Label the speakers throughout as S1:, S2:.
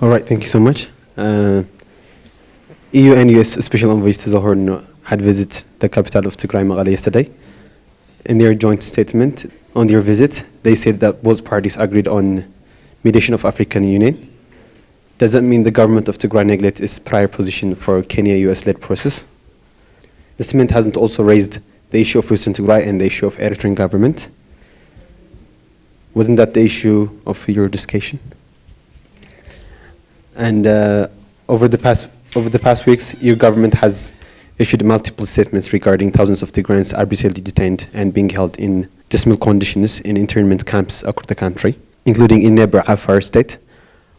S1: All right, thank you so much. EU and US Special Envoys to the Horn had visited the capital of Tigray, Mekelle, yesterday. In their joint statement on their visit, they said that both parties agreed on mediation of African Union. Does that mean the government of Tigray neglects its prior position for Kenya-US-led process? The statement hasn't also raised the issue of Western Tigray and the issue of Eritrean government. Wasn't that the issue of your discussion? And over the past weeks, your government has issued multiple statements regarding thousands of Tigrayans arbitrarily detained and being held in dismal conditions in internment camps across the country, including in neighbor Afar state.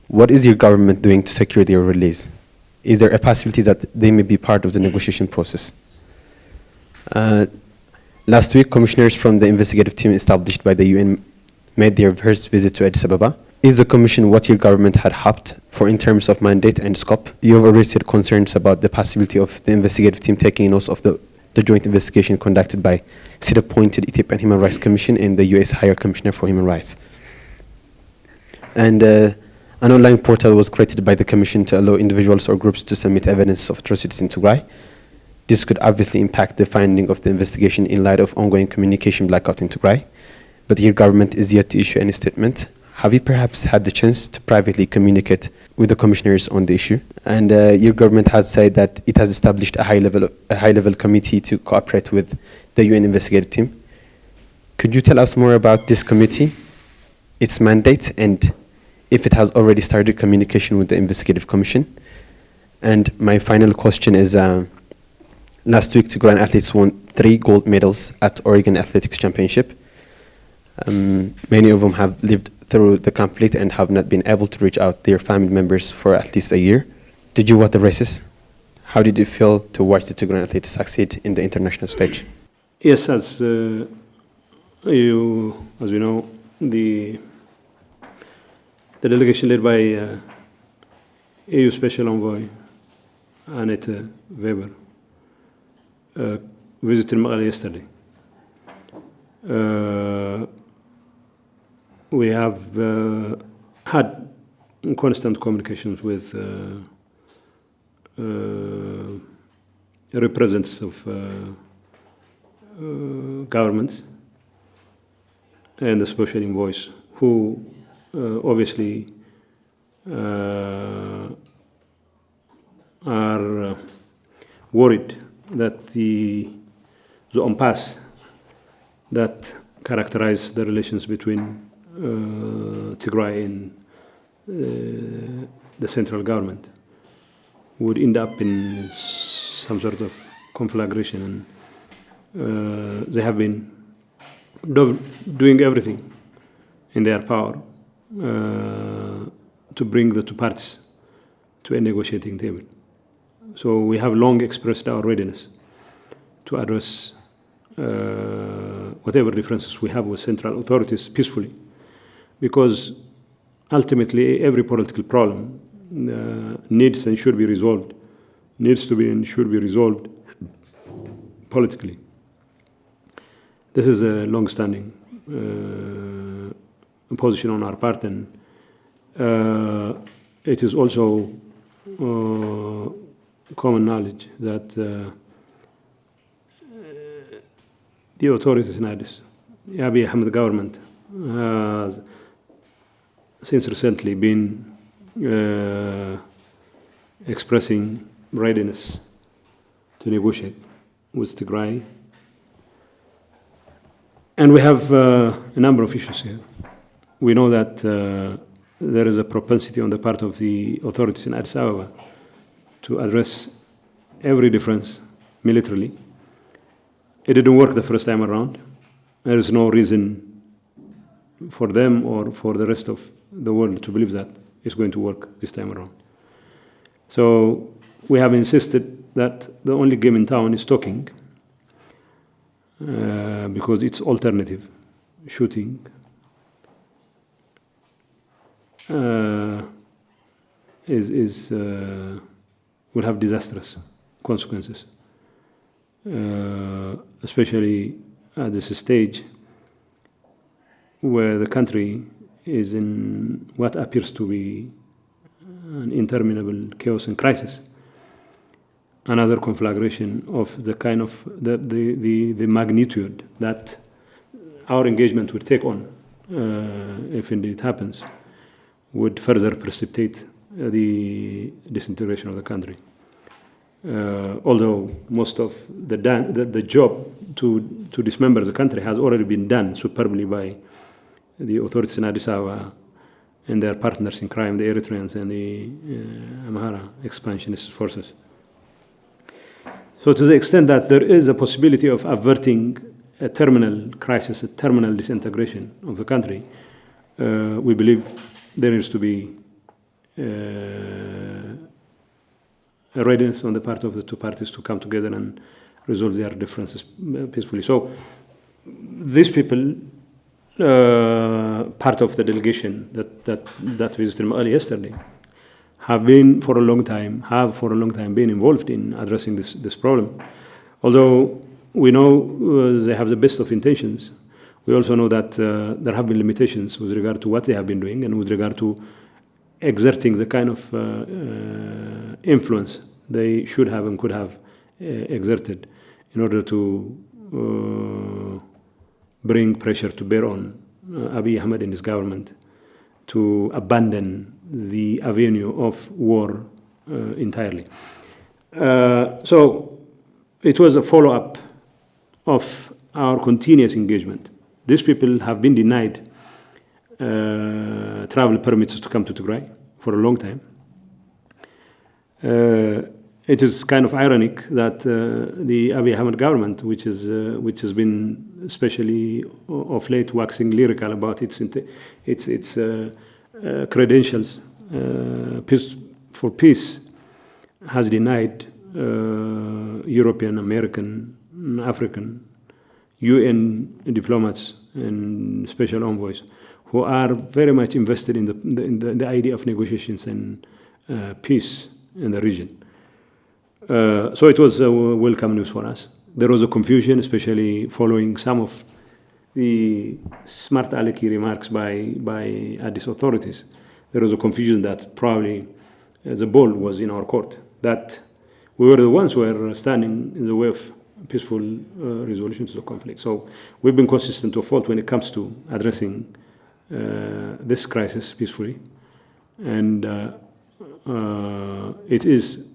S1: What is your government doing to secure their release? Is there a possibility that they may be part of the negotiation process? Last week, commissioners from the investigative team established by the UN made their first visit to Addis Ababa. Is the commission what your government had hoped for in terms of mandate and scope? You have already said concerns about the possibility of the investigative team taking notes of the joint investigation conducted by state-appointed Ethiopian Human Rights Commission and the US Higher Commissioner for Human Rights. And an online portal was created by the commission to allow individuals or groups to submit evidence of atrocities in Tigray. This could obviously impact the finding of the investigation in light of ongoing communication blackout in Tigray, but your government is yet to issue any statement. Have you perhaps had the chance to privately communicate with the commissioners on the issue? And your government has said that it has established a high-level committee to cooperate with the UN investigative team. Could you tell us more about this committee, its mandate, and if it has already started communication with the investigative commission? And my final question is, last week, Tigrayan athletes won 3 gold medals at Oregon Athletics Championship. Many of them have lived through the conflict and have not been able to reach out their family members for at least a year. Did you watch the races? How did it feel to watch the Tigrayan athletes succeed in the international stage?
S2: Yes, as we know, the delegation led by EU Special Envoy Annette Weber visited Mekelle yesterday. We have had constant communications with representatives of governments and the special envoys who obviously are worried that the impasse that characterize the relations between Tigray and the central government would end up in some sort of conflagration, and they have been doing everything in their power to bring the two parties to a negotiating table. So we have long expressed our readiness to address whatever differences we have with central authorities peacefully, because ultimately every political problem needs and should be resolved, politically. This is a long-standing position on our part, and it is also common knowledge that the authorities in Addis, the Abiy Ahmed government, has since recently been expressing readiness to negotiate with Tigray. And we have a number of issues here. We know that there is a propensity on the part of the authorities in Addis Ababa to address every difference militarily. It didn't work the first time around. There is no reason for them or for the rest of the world to believe that it's going to work this time around. So we have insisted that the only game in town is talking, because its alternative, shooting, will have disastrous consequences, especially at this stage where the country is in what appears to be an interminable chaos and crisis. Another conflagration of the kind of the magnitude that our engagement would take on, if indeed it happens, would further precipitate the disintegration of the country. Although most of the job to dismember the country has already been done superbly by the authorities in Addis Ababa and their partners in crime, the Eritreans and the Amhara expansionist forces. So to the extent that there is a possibility of averting a terminal crisis, a terminal disintegration of the country, we believe there needs to be a readiness on the part of the two parties to come together and resolve their differences peacefully. So these people, part of the delegation that visited Mali yesterday, have for a long time been involved in addressing this problem. Although we know they have the best of intentions, we also know that there have been limitations with regard to what they have been doing and with regard to exerting the kind of influence they should have and could have exerted in order to bring pressure to bear on Abiy Ahmed and his government to abandon the avenue of war entirely. So it was a follow-up of our continuous engagement. These people have been denied travel permits to come to Tigray for a long time. It is kind of ironic that the Abiy Ahmed government, which has been especially of late waxing lyrical about its credentials for peace, has denied European, American, African, UN diplomats and special envoys who are very much invested in the idea of negotiations and peace in the region. So it was welcome news for us. There was a confusion, especially following some of the smart alecky remarks by Addis authorities. There was a confusion that probably the ball was in our court, that we were the ones who were standing in the way of peaceful resolution to the conflict. So we've been consistent to fault when it comes to addressing this crisis peacefully. And it is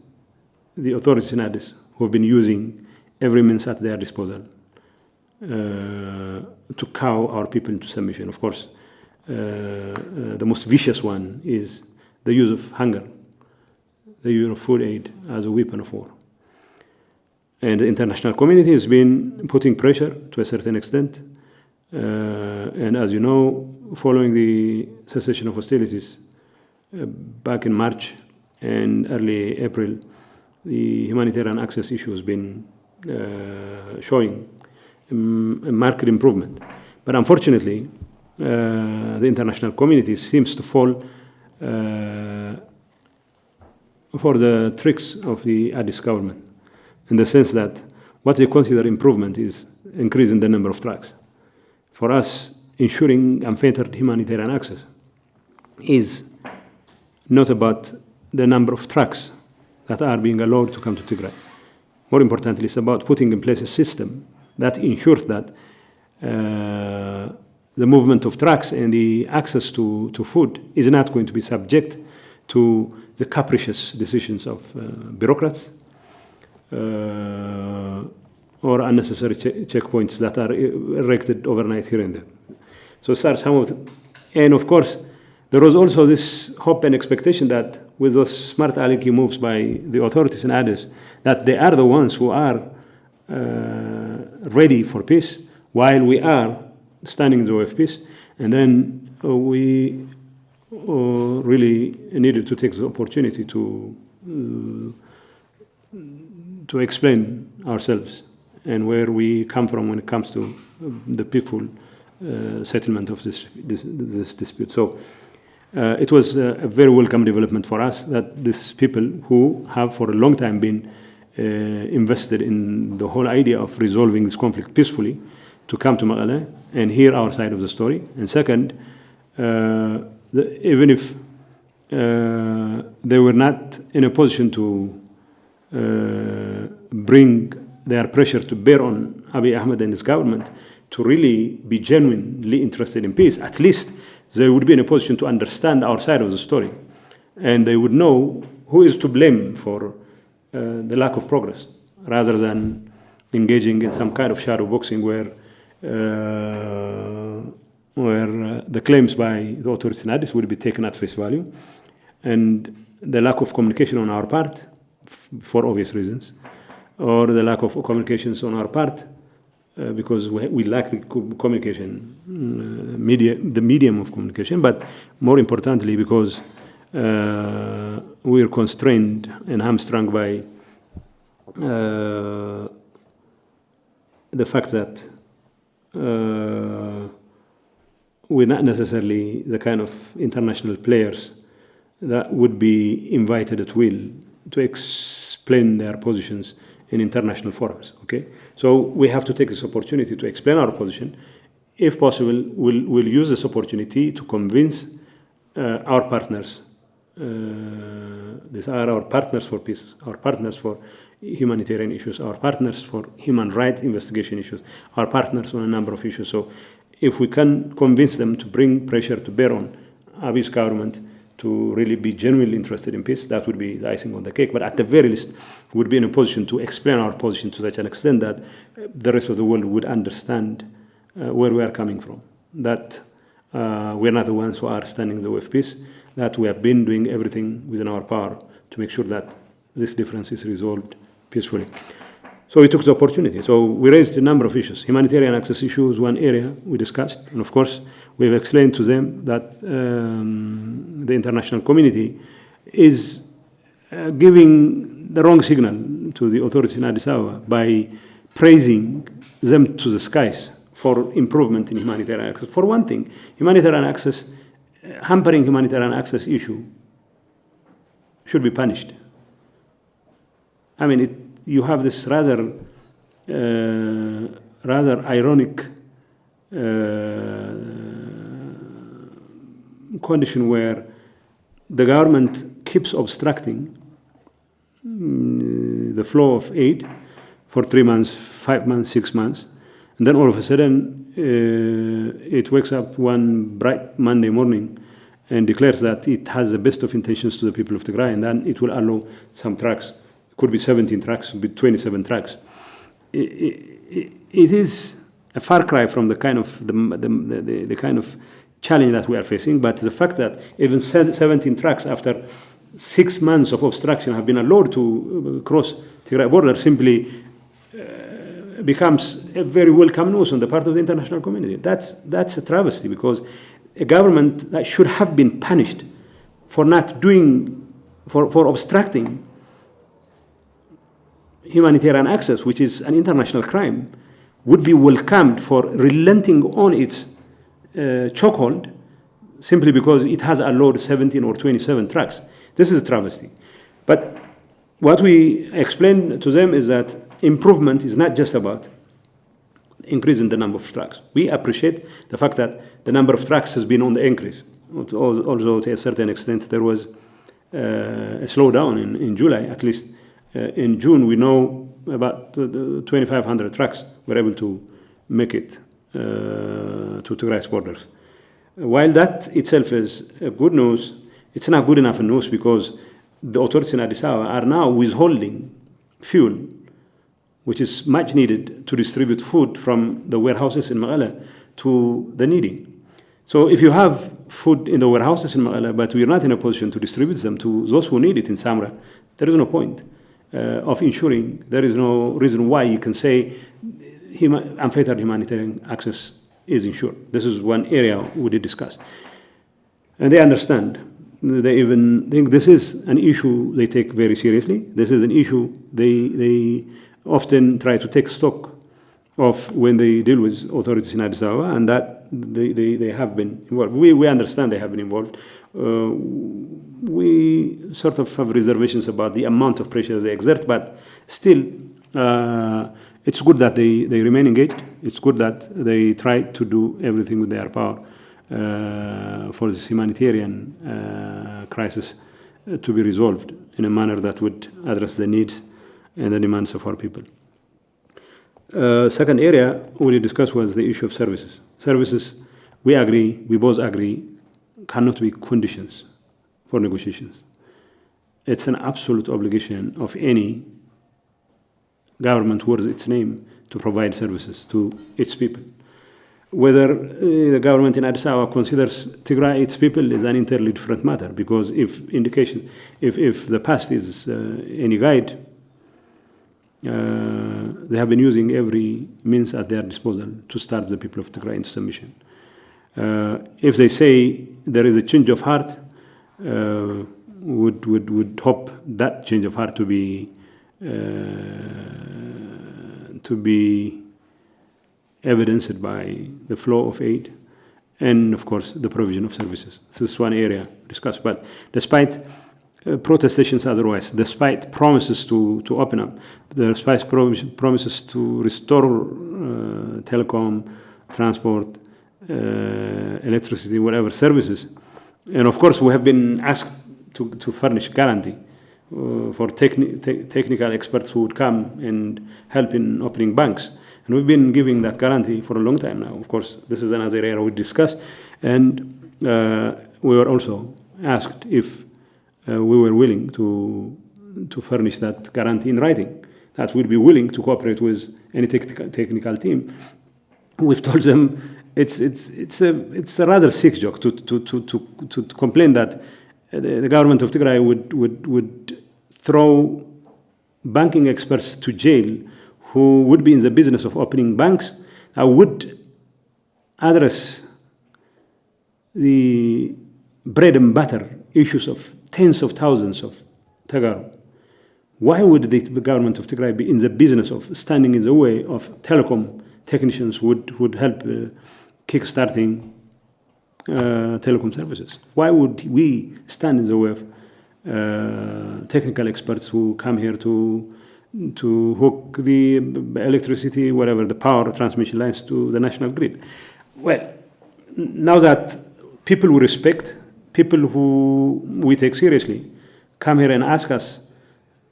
S2: the authorities in Addis who have been using every means at their disposal to cow our people into submission. Of course, the most vicious one is the use of hunger, the use of food aid as a weapon of war. And the international community has been putting pressure to a certain extent. And as you know, following the cessation of hostilities back in March and early April, the humanitarian access issue has been showing a marked improvement. But unfortunately, the international community seems to fall for the tricks of the Addis government, in the sense that what they consider improvement is increasing the number of trucks. For us, ensuring unfettered humanitarian access is not about the number of trucks that are being allowed to come to Tigray. More importantly, it's about putting in place a system that ensures that the movement of trucks and the access to food is not going to be subject to the capricious decisions of bureaucrats or unnecessary checkpoints that are erected overnight here and there. So and of course, there was also this hope and expectation that with those smart alecky moves by the authorities in Addis, that they are the ones who are ready for peace, while we are standing in the way of peace. And then we really needed to take the opportunity to explain ourselves and where we come from when it comes to the peaceful settlement of this dispute. So it was a very welcome development for us that these people who have for a long time been invested in the whole idea of resolving this conflict peacefully to come to Mekelle and hear our side of the story. And second, even if they were not in a position to bring their pressure to bear on Abiy Ahmed and his government to really be genuinely interested in peace. At least they would be in a position to understand our side of the story, and they would know who is to blame for the lack of progress, rather than engaging in some kind of shadow boxing where the claims by the authorities in Addis would be taken at face value, and the lack of communication on our part, for obvious reasons, or the lack of communications on our part because we lack the communication, the medium of communication, but more importantly because we are constrained and hamstrung by the fact that we're not necessarily the kind of international players that would be invited at will to explain their positions in international forums. Okay, so we have to take this opportunity to explain our position. If possible, we'll use this opportunity to convince our partners. These are our partners for peace, our partners for humanitarian issues, our partners for human rights investigation issues, our partners on a number of issues. So if we can convince them to bring pressure to bear on Abiy's government to really be genuinely interested in peace, that would be the icing on the cake. But at the very least, we would be in a position to explain our position to such an extent that the rest of the world would understand where we are coming from, that we're not the ones who are standing in the way of peace, that we have been doing everything within our power to make sure that this difference is resolved peacefully. So we took the opportunity. So we raised a number of issues. Humanitarian access issue is one area we discussed. And of course, we've explained to them that the international community is giving the wrong signal to the authorities in Addis Ababa by praising them to the skies for improvement in humanitarian access. For one thing, humanitarian access, hampering humanitarian access issue should be punished. I mean, you have this rather ironic condition where the government keeps obstructing the flow of aid for 3 months, 5 months, 6 months, and then all of a sudden it wakes up one bright Monday morning and declares that it has the best of intentions to the people of Tigray, and then it will allow some trucks. It could be 17 trucks, could be 27 trucks. It is a far cry from the kind of the kind of challenge that we are facing. But the fact that even 17 trucks after 6 months of obstruction have been allowed to cross Tigray border simply becomes a very welcome news on the part of the international community. That's a travesty, because a government that should have been punished for not doing, for obstructing humanitarian access, which is an international crime, would be welcomed for relenting on its chokehold simply because it has allowed 17 or 27 trucks. This is a travesty. But what we explained to them is that improvement is not just about increasing the number of trucks. We appreciate the fact that the number of trucks has been on the increase. Although to a certain extent there was a slowdown in July, at least. In June, we know about 2,500 trucks were able to make it to Tigray's borders. While that itself is good news, it's not good enough news, because the authorities in Addis Ababa are now withholding fuel, which is much needed to distribute food from the warehouses in Mekelle to the needy. So if you have food in the warehouses in Mekelle, but we are not in a position to distribute them to those who need it in Samra, there is no point of ensuring, there is no reason why you can say unfettered humanitarian access is ensured. This is one area we did discuss. And they understand. They even think this is an issue they take very seriously. This is an issue they often try to take stock of when they deal with authorities in Addis Ababa, and that they have been involved. We understand they have been involved. We sort of have reservations about the amount of pressure they exert, but still, it's good that they remain engaged. It's good that they try to do everything with their power for this humanitarian crisis to be resolved in a manner that would address the needs and the demands of our people. Second area we discussed was the issue of services. Services, we both agree, cannot be conditions for negotiations. It's an absolute obligation of any government worth its name to provide services to its people. Whether the government in Addis Ababa considers Tigray its people is an entirely different matter, because if the past is any guide, they have been using every means at their disposal to starve the people of Tigray into submission. If they say there is a change of heart, would hope that change of heart to be evidenced by the flow of aid and, of course, the provision of services. This is one area discussed. But despite protestations otherwise, despite promises to open up, despite promises to restore telecom, transport, electricity, whatever services, and of course we have been asked to furnish guarantee for technical experts who would come and help in opening banks. And we've been giving that guarantee for a long time now. Of course, this is another area we discussed. And we were also asked if we were willing to furnish that guarantee in writing, that we'd be willing to cooperate with any technical team. We've told them it's a rather sick joke to complain that the government of Tigray would throw banking experts to jail who would be in the business of opening banks, would address the bread and butter issues of tens of thousands of Tagaro. Why would the government of Tigray be in the business of standing in the way of telecom technicians who would help kickstarting telecom services? Why would we stand in the way of technical experts who come here to hook the electricity, whatever, the power transmission lines to the national grid? Well, now that people we respect, people who we take seriously, come here and ask us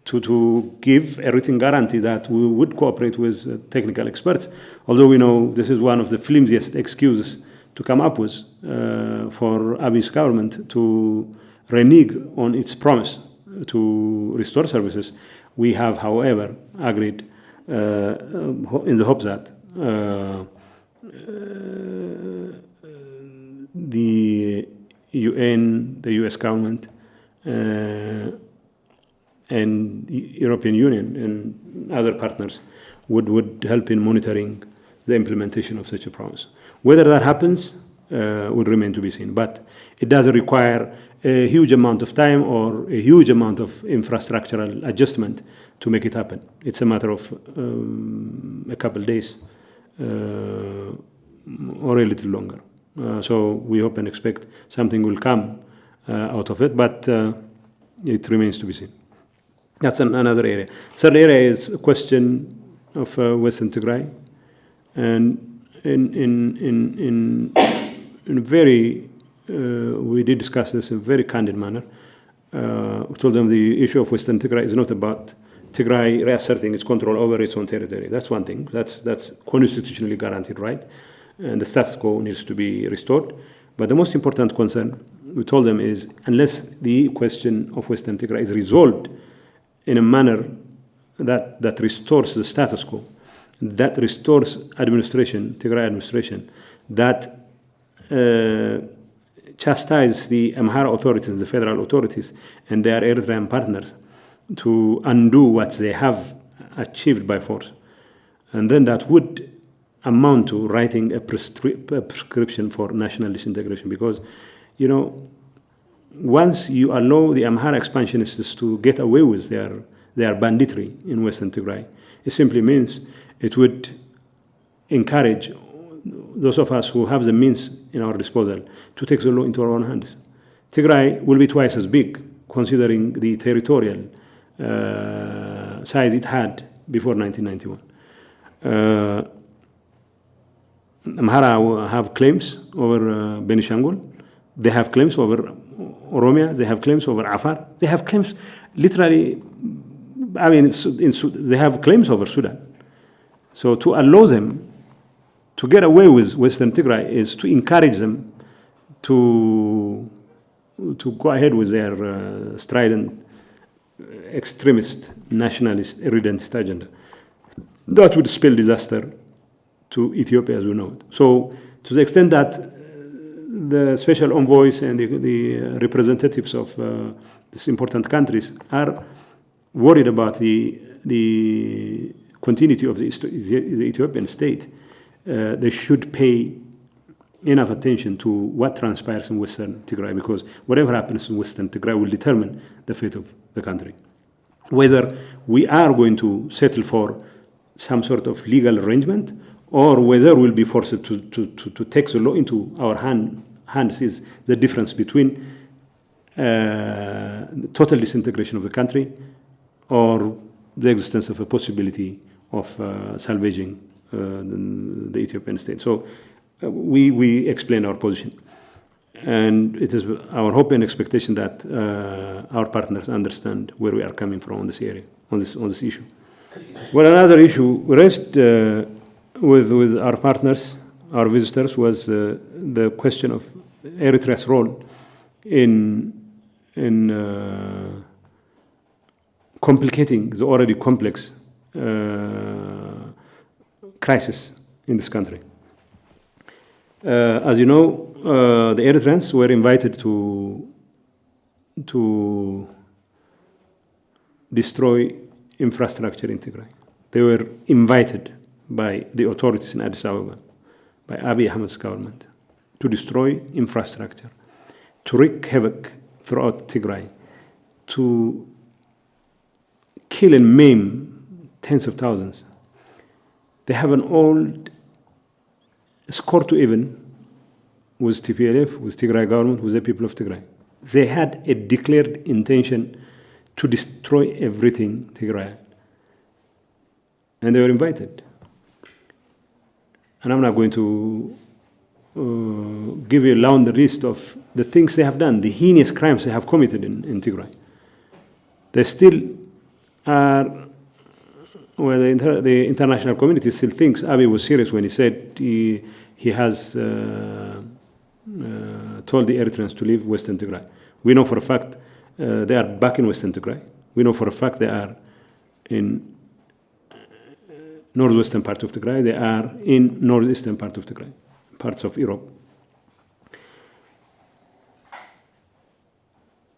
S2: to give a written guarantee that we would cooperate with technical experts, although we know this is one of the flimsiest excuses to come up with for Abiy's government to renege on its promise to restore services. We have, however, agreed in the hope that the UN, the US government, and the European Union and other partners would help in monitoring the implementation of such a promise. Whether that happens would remain to be seen, but it doesn't require a huge amount of time or a huge amount of infrastructural adjustment to make it happen. It's a matter of a couple of days or a little longer. So we hope and expect something will come out of it, but it remains to be seen. That's another area. Third area is a question of Western Tigray, and in very we did discuss this in a very candid manner. We told them the issue of Western Tigray is not about Tigray reasserting its control over its own territory. That's one thing. That's constitutionally guaranteed right, and the status quo needs to be restored. But the most important concern we told them is, unless the question of Western Tigray is resolved in a manner that restores the status quo, that restores administration, Tigray administration, that chastise the Amhara authorities, the federal authorities, and their Eritrean partners to undo what they have achieved by force. And then that would amount to writing a prescription for national disintegration, because, you know, once you allow the Amhara expansionists to get away with their banditry in Western Tigray, it simply means it would encourage those of us who have the means in our disposal to take the law into our own hands. Tigray will be twice as big, considering the territorial size it had before 1991. Amhara have claims over Benishangul. They have claims over Oromia. They have claims over Afar. They have claims, literally, I mean, they have claims over Sudan. So to allow them to get away with Western Tigray is to encourage them to go ahead with their strident, extremist, nationalist, irredentist agenda. That would spell disaster to Ethiopia as we know it. So to the extent that the special envoys and the representatives of these important countries are worried about the continuity of the Ethiopian state, they should pay enough attention to what transpires in Western Tigray, because whatever happens in Western Tigray will determine the fate of the country. Whether we are going to settle for some sort of legal arrangement or whether we'll be forced to take the law into our hands is the difference between total disintegration of the country or the existence of a possibility of salvaging the Ethiopian state. So we explain our position. And it is our hope and expectation that our partners understand where we are coming from on this area, on this issue. Well, another issue raised with our partners, our visitors, was the question of Eritrea's role in complicating the already complex crisis in this country. As you know, the Eritreans were invited to destroy infrastructure in Tigray. They were invited by the authorities in Addis Ababa, by Abiy Ahmed's government, to destroy infrastructure, to wreak havoc throughout Tigray, to kill and maim tens of thousands. They have an old score to even with TPLF, with Tigray government, with the people of Tigray. They had a declared intention to destroy everything Tigray. And they were invited. And I'm not going to give you a laundry list of the things they have done, the heinous crimes they have committed in Tigray. They still are, well, the international community still thinks Abiy was serious when he said he has told the Eritreans to leave Western Tigray. We know for a fact they are back in Western Tigray. We know for a fact they are in northwestern part of Tigray. They are in northeastern part of Tigray, parts of Europe.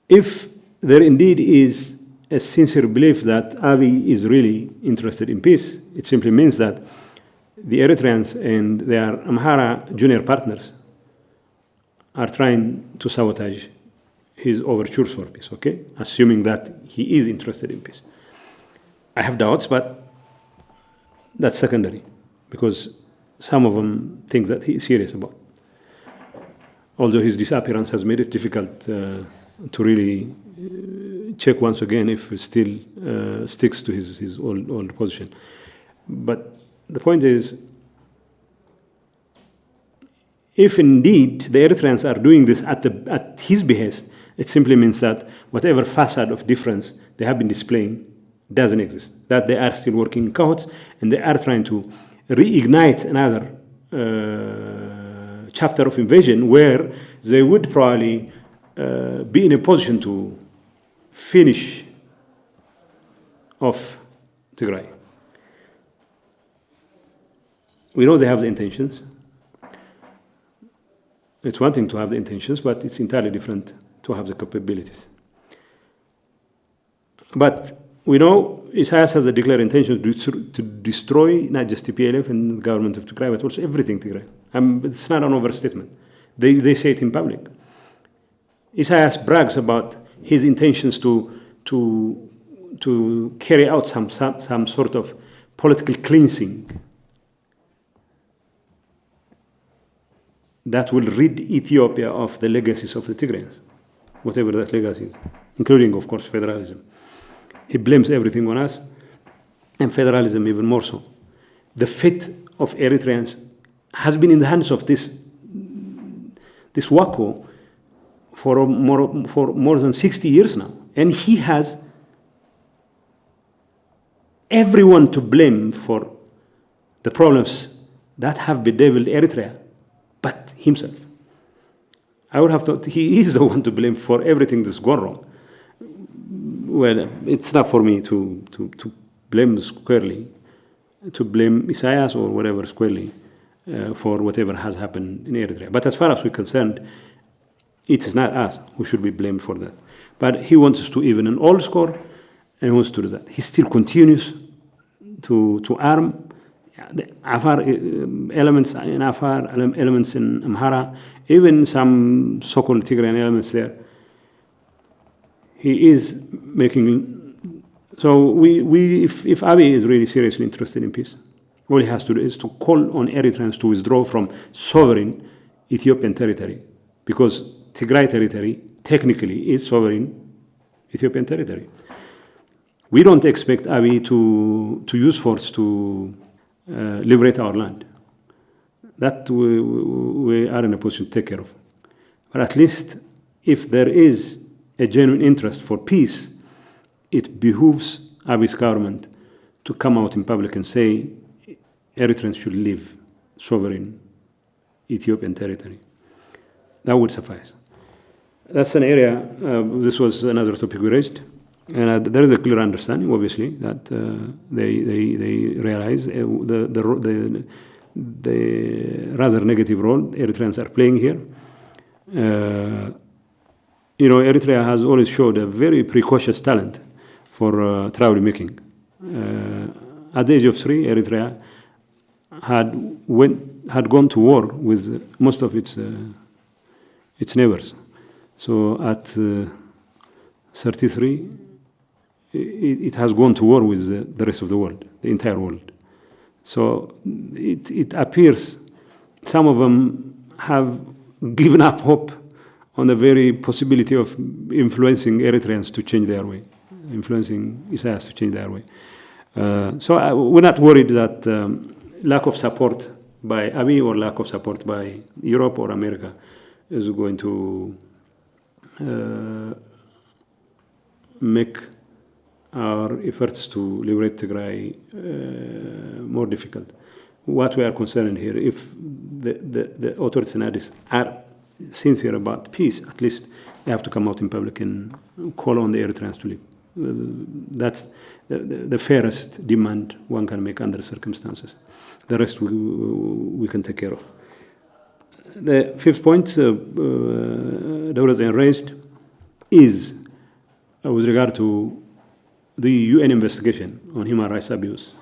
S2: If there indeed is a sincere belief that Abiy is really interested in peace, it simply means that the Eritreans and their Amhara junior partners are trying to sabotage his overtures for peace, okay? Assuming that he is interested in peace. I have doubts, but that's secondary, because some of them think that he is serious about. Although his disappearance has made it difficult to really check once again if he still sticks to his old position. But the point is, if indeed the Eritreans are doing this at his behest, it simply means that whatever facade of difference they have been displaying doesn't exist, that they are still working in cahoots, and they are trying to reignite another chapter of invasion where they would probably be in a position to finish off Tigray. We know they have the intentions. It's one thing to have the intentions, but it's entirely different to have the capabilities. But we know Isaias has a declared intention to destroy not just TPLF and the government of Tigray, but also everything Tigray. It's not an overstatement. They say it in public. Isaias brags about his intentions to carry out some sort of political cleansing that will rid Ethiopia of the legacies of the Tigrayans, whatever that legacy is, including, of course, federalism. He blames everything on us, and federalism even more so. The fate of Eritreans has been in the hands of this WACO for more than 60 years now. And he has everyone to blame for the problems that have bedeviled Eritrea, but himself. I would have thought he is the one to blame for everything that's gone wrong. Well, it's not for me to blame squarely, to blame Isaias or whatever squarely for whatever has happened in Eritrea. But as far as we're concerned, it is not us who should be blamed for that. But he wants us to even an old score, and he wants to do that. He still continues to arm the Afar elements in Afar, elements in Amhara, even some so-called Tigrayan elements there. He is making. So if Abiy is really seriously interested in peace, all he has to do is to call on Eritreans to withdraw from sovereign Ethiopian territory, because Tigray territory technically is sovereign Ethiopian territory. We don't expect Abiy to use force to liberate our land. That we are in a position to take care of. But at least if there is a genuine interest for peace, it behooves Abiy's government to come out in public and say Eritreans should leave sovereign Ethiopian territory. That would suffice. That's an area, this was another topic we raised, and there is a clear understanding, obviously, that they realize the rather negative role Eritreans are playing here. Eritrea has always showed a very precocious talent for troublemaking. At the age of 3, Eritrea had gone to war with most of its neighbors. So at 33, it has gone to war with the rest of the world, the entire world. So it appears some of them have given up hope on the very possibility of influencing Eritreans to change their way, influencing Isaias to change their way. So we're not worried that lack of support by Abiy or lack of support by Europe or America is going to make our efforts to liberate Tigray more difficult. What we are concerned here, if the authorities in Addis are sincere about peace, at least they have to come out in public and call on the Eritreans to leave. That's the fairest demand one can make under circumstances. The rest we can take care of. The fifth point Dawratzayan raised is with regard to the UN investigation on human rights abuse.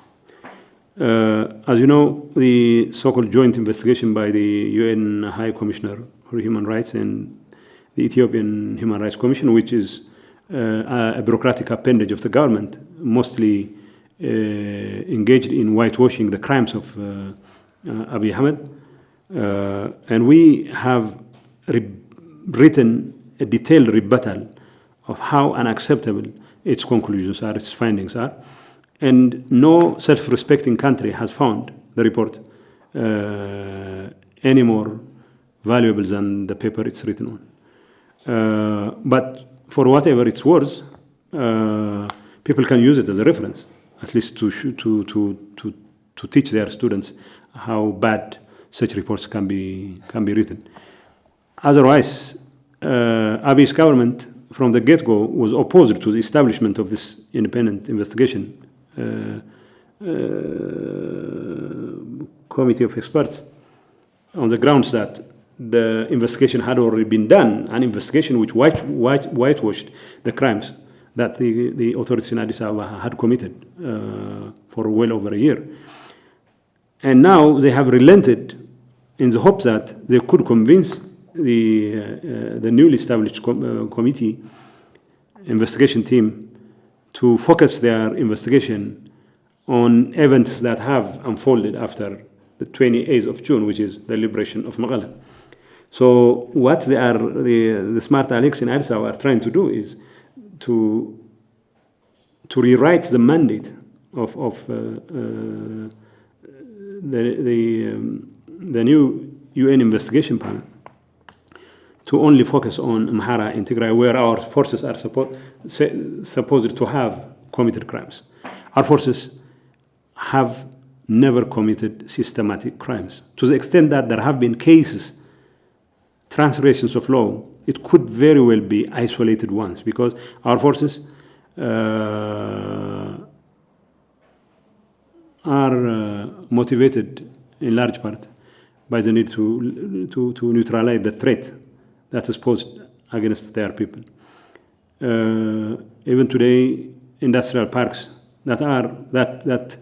S2: As you know, the so-called joint investigation by the UN High Commissioner for Human Rights and the Ethiopian Human Rights Commission, which is a bureaucratic appendage of the government, mostly engaged in whitewashing the crimes of Abiy Ahmed. And we have written a detailed rebuttal of how unacceptable its conclusions are, its findings are. And no self-respecting country has found the report any more valuable than the paper it's written on. But for whatever it's worth, people can use it as a reference, at least to teach their students how bad such reports can be written. Otherwise, Abiy's government from the get-go was opposed to the establishment of this independent investigation committee of experts on the grounds that the investigation had already been done, an investigation which whitewashed the crimes that the authorities in Addis Ababa had committed for well over a year. And now they have relented in the hope that they could convince the newly established committee investigation team to focus their investigation on events that have unfolded after the 28th of June, which is the liberation of Magala. So what the smart Alex in Addis Ababa are trying to do is to rewrite the mandate of the the new UN investigation panel to only focus on Amhara in Tigray, where our forces are supposed to have committed crimes. Our forces have never committed systematic crimes. To the extent that there have been cases, transgressions of law, it could very well be isolated ones, because our forces are motivated in large part by the need to neutralize the threat that is posed against their people. Even today, industrial parks that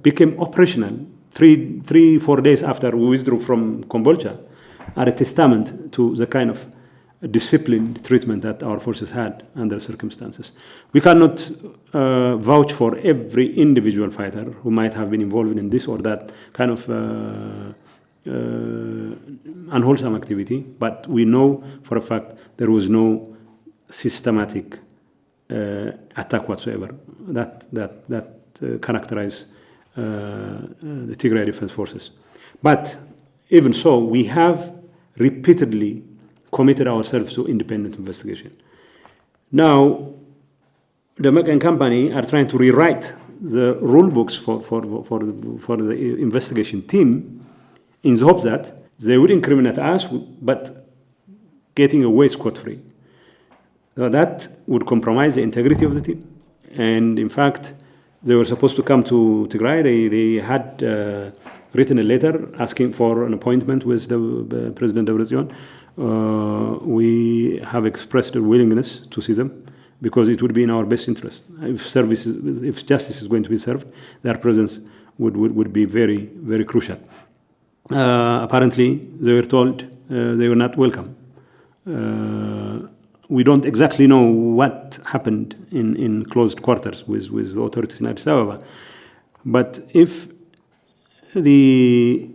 S2: became operational 4 days after we withdrew from Kombolcha are a testament to the kind of disciplined treatment that our forces had under circumstances. We cannot vouch for every individual fighter who might have been involved in this or that kind of unwholesome activity, but we know for a fact there was no systematic attack whatsoever that characterized the Tigray Defense Forces. But even so, we have repeatedly committed ourselves to independent investigation. Now, the American company are trying to rewrite the rule books for the investigation team in the hope that they would incriminate us, but getting away scot-free. So that would compromise the integrity of the team. And in fact, they were supposed to come to Tigray. They had written a letter asking for an appointment with the President Debretsion. We have expressed a willingness to see them because it would be in our best interest. If justice is going to be served, their presence would be very, very crucial. Apparently, they were told they were not welcome. We don't exactly know what happened in closed quarters with the authorities in Addis Ababa. But if the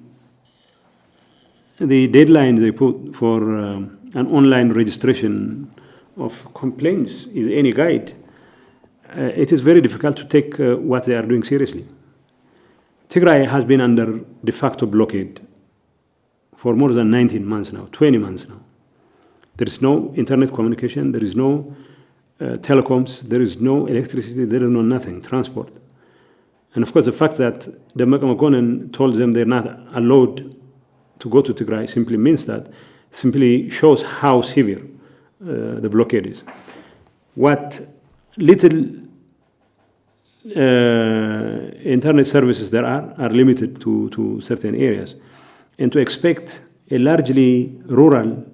S2: deadline they put for an online registration of complaints is any guide, it is very difficult to take what they are doing seriously. Tigray has been under de facto blockade for more than 19 months now, 20 months now. There is no internet communication, there is no telecoms, there is no electricity, there is no nothing, transport. And of course, the fact that the Makonnen told them they're not allowed to go to Tigray simply shows how severe the blockade is. What little internet services there are limited to certain areas. And to expect a largely rural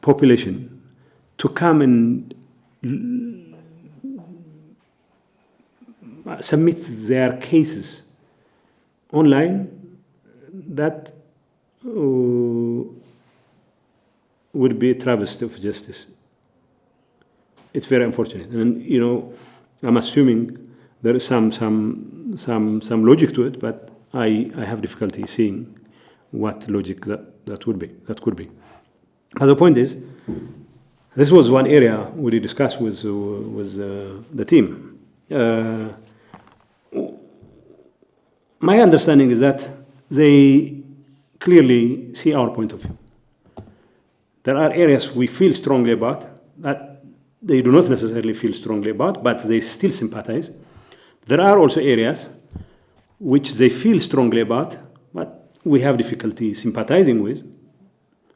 S2: population to come and submit their cases online, that would be a travesty of justice. It's very unfortunate, and I'm assuming there is some logic to it, but I have difficulty seeing what logic that could be. But the point is, this was one area we discussed with the team. My understanding is that they clearly see our point of view. There are areas we feel strongly about that they do not necessarily feel strongly about, but they still sympathize. There are also areas which they feel strongly about, but we have difficulty sympathizing with.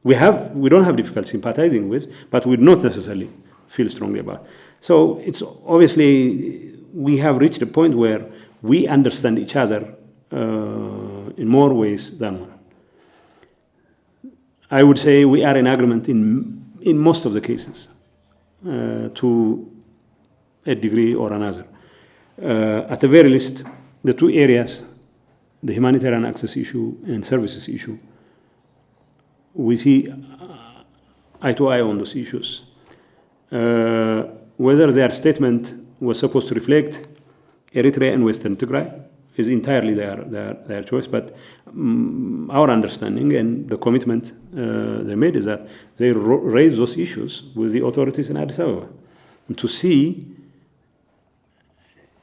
S2: We don't have difficulty sympathizing with, but we do not necessarily feel strongly about. So it's obviously we have reached a point where we understand each other in more ways than one. I would say we are in agreement in most of the cases to a degree or another. At the very least, the two areas, the humanitarian access issue and services issue, we see eye to eye on those issues. Whether their statement was supposed to reflect Eritrea and Western Tigray is entirely their choice, but our understanding and the commitment they made is that they raise those issues with the authorities in Addis Ababa and to see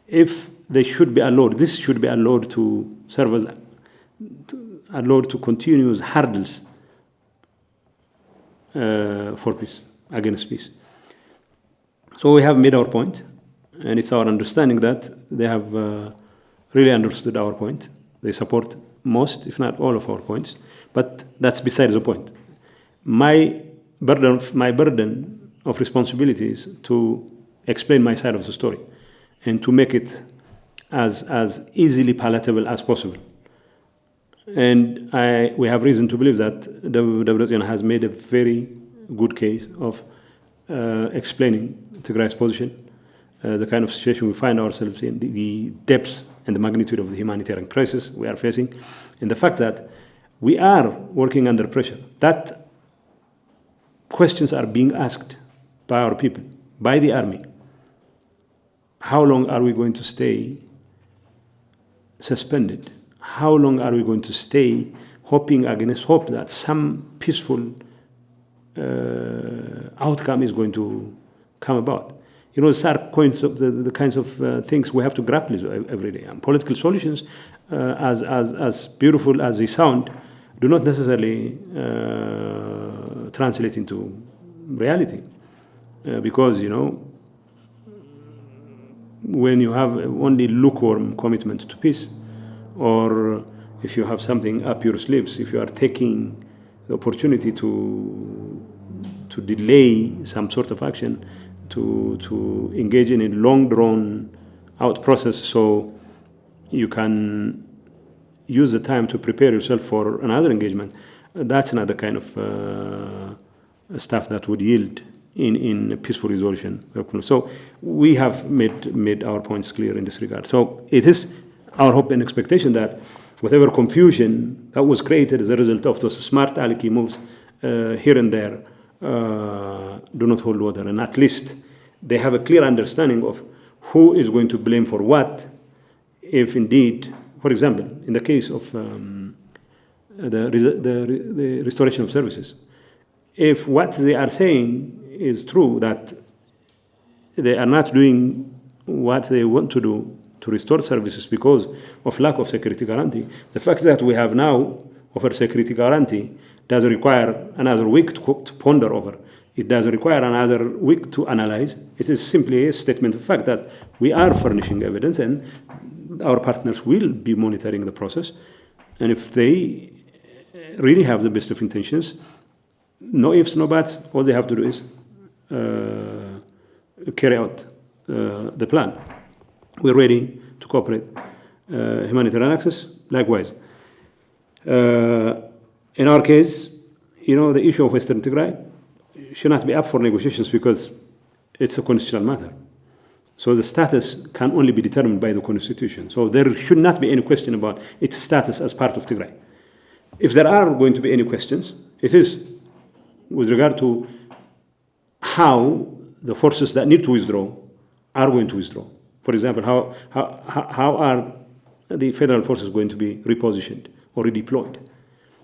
S2: if this should be allowed to serve as allowed to continuous hurdles for peace, against peace. So we have made our point, and it's our understanding that they have really understood our point. They support most, if not all, of our points, but that's besides the point. My burden of responsibility is to explain my side of the story and to make it as easily palatable as possible. And we have reason to believe that the has made a very good case of explaining Tigray's position, the kind of situation we find ourselves in, the depths and the magnitude of the humanitarian crisis we are facing, and the fact that we are working under pressure, that questions are being asked by our people, by the army. How long are we going to stay suspended? How long are we going to stay hoping against hope that some peaceful outcome is going to come about? You know, these are points of the kinds of things we have to grapple with every day. And political solutions, as beautiful as they sound, do not necessarily translate into reality. Because, you know, when you have only lukewarm commitment to peace, or if you have something up your sleeves, if you are taking the opportunity to delay some sort of action, to engage in a long drawn out process so you can use the time to prepare yourself for another engagement, that's another kind of stuff that would yield in a peaceful resolution. So we have made our points clear in this regard. So it is our hope and expectation that whatever confusion that was created as a result of those smart Aliki moves here and there do not hold water, and at least they have a clear understanding of who is going to blame for what, if indeed, for example, in the case of the restoration of services, if what they are saying is true, that they are not doing what they want to do to restore services because of lack of security guarantee, the fact that we have now offered security guarantee doesn't require another week to ponder over. It doesn't require another week to analyze. It is simply a statement of fact that we are furnishing evidence and our partners will be monitoring the process. And if they really have the best of intentions, no ifs, no buts, all they have to do is carry out the plan. We're ready to cooperate. Humanitarian access, likewise. In our case, you know, the issue of Western Tigray should not be up for negotiations because it's a constitutional matter. So the status can only be determined by the constitution. So there should not be any question about its status as part of Tigray. If there are going to be any questions, it is with regard to how the forces that need to withdraw are going to withdraw. For example, how are the federal forces going to be repositioned or redeployed?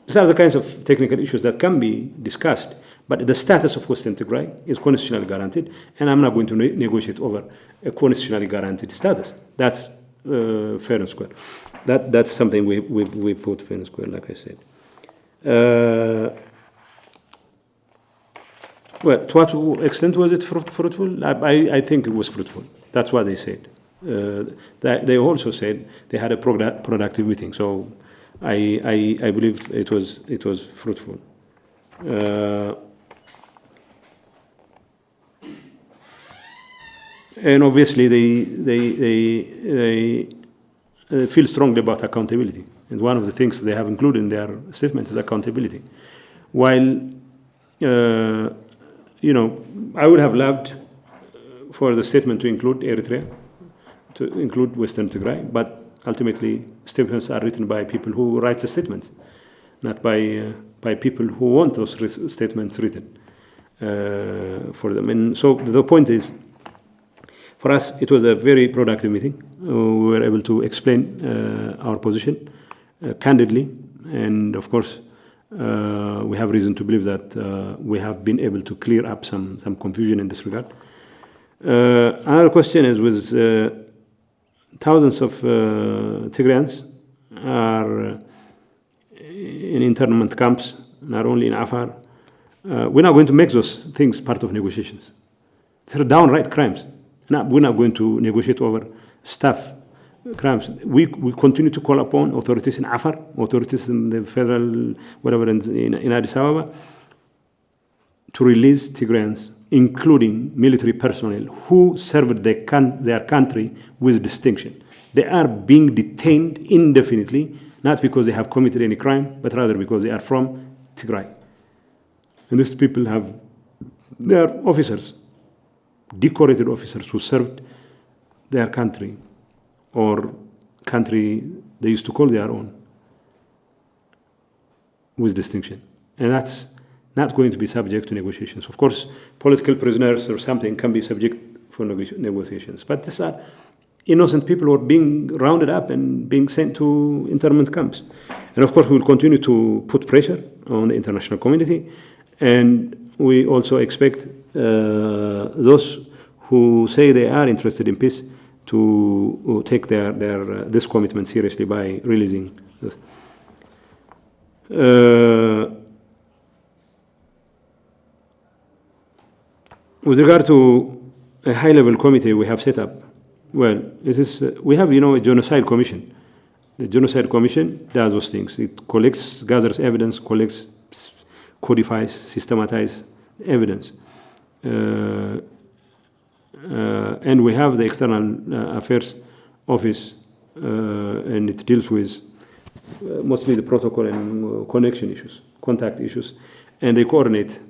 S2: These are the kinds of technical issues that can be discussed, but the status of Western Tigray is constitutionally guaranteed, and I'm not going to negotiate over a constitutionally guaranteed status. That's fair and square. That's something we put fair and square, like I said. Well, to what extent was it fruitful? I think it was fruitful. That's what they said. They also said they had a productive meeting. So I believe it was fruitful. And obviously they feel strongly about accountability. And one of the things they have included in their statement is accountability. While you know, I would have loved for the statement to include Eritrea, to include Western Tigray, but ultimately statements are written by people who write the statements, not by people who want those statements written for them. And so the point is, for us, it was a very productive meeting. We were able to explain our position candidly, and of course, we have reason to believe that we have been able to clear up some confusion in this regard. Another question is, with thousands of Tigrayans are in internment camps, not only in Afar. We're not going to make those things part of negotiations. They're downright crimes. We're not going to negotiate over staff crimes. We continue to call upon authorities in Afar, authorities in the federal, whatever, in Addis Ababa, to release Tigrayans, including military personnel who served their country with distinction. They are being detained indefinitely, not because they have committed any crime, but rather because they are from Tigray. And these people they are officers, decorated officers who served their country, or country they used to call their own, with distinction. And that's not going to be subject to negotiations. Of course, political prisoners or something can be subject for negotiations. But these are innocent people who are being rounded up and being sent to internment camps. And of course, we will continue to put pressure on the international community. And we also expect those who say they are interested in peace to take this commitment seriously by releasing this. With regard to a high-level committee we have set up, well, we have, a genocide commission. The genocide commission does those things. It gathers evidence, collects, codifies, systematizes evidence. And we have the External Affairs Office, and it deals with mostly the protocol and connection issues, contact issues, and they coordinate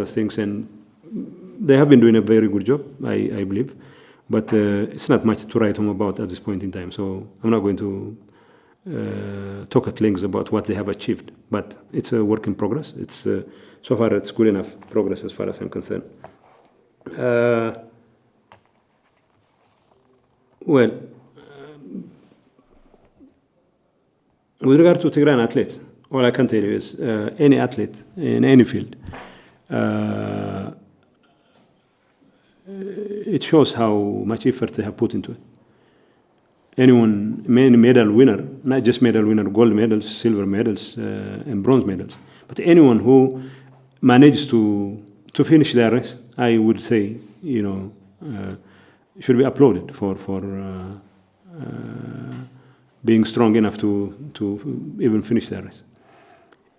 S2: things, and they have been doing a very good job, I believe, but it's not much to write home about at this point in time, so I'm not going to talk at length about what they have achieved, but it's a work in progress. It's so far it's good enough progress as far as I'm concerned. With regard to Tigrayan athletes, all I can tell you is any athlete in any field, it shows how much effort they have put into it. Any medal winner, not just medal winner, gold medals, silver medals, and bronze medals, but anyone who managed to finish their race, I would say, should be applauded for being strong enough to even finish their race.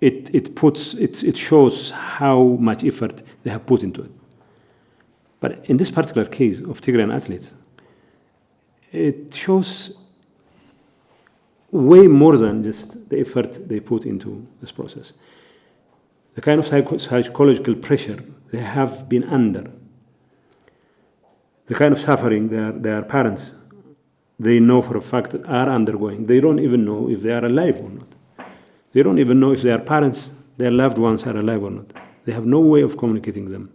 S2: It shows how much effort they have put into it. But in this particular case of Tigrayan athletes, it shows way more than just the effort they put into this process. The kind of psychological pressure they have been under, the kind of suffering their parents, they know for a fact, are undergoing. They don't even know if they are alive or not. They don't even know if their parents, their loved ones are alive or not. They have no way of communicating them.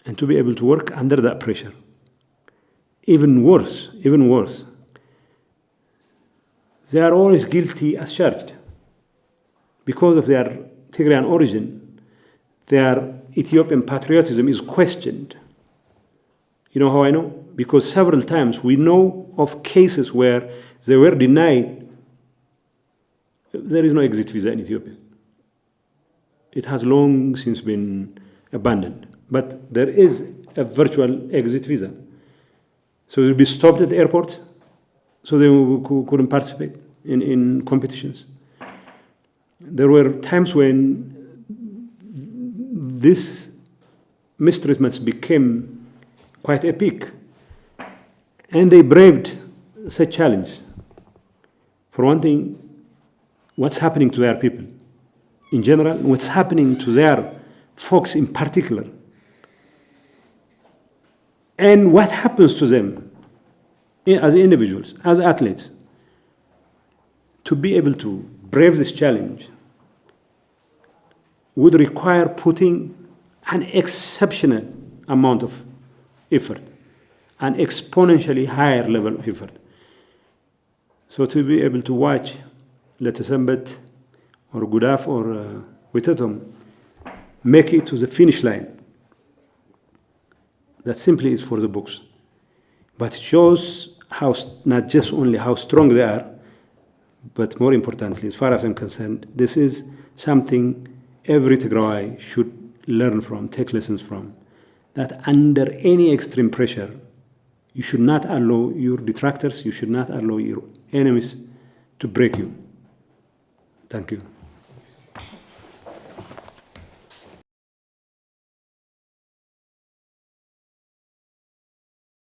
S2: And to be able to work under that pressure, even worse, they are always guilty as charged. Because of their Tigrayan origin, their Ethiopian patriotism is questioned. You know how I know? Because several times we know of cases where they were denied. There is no exit visa in Ethiopia. It has long since been abandoned. But there is a virtual exit visa. So they'll be stopped at the airports, so they couldn't participate in competitions. There were times when these mistreatments became quite epic, and they braved such challenge. For one thing, what's happening to their people in general, what's happening to their folks in particular, and what happens to them as individuals, as athletes, to be able to brave this challenge would require putting an exceptional amount of effort, an exponentially higher level of effort. So to be able to watch Letesembet or Gudaf or Witetom make it to the finish line, that simply is for the books. But it shows how, not just only how strong they are, But more importantly, as far as I'm concerned, this is something every Tigray should learn from, take lessons from, that under any extreme pressure, you should not allow your detractors, you should not allow your enemies to break you. Thank you.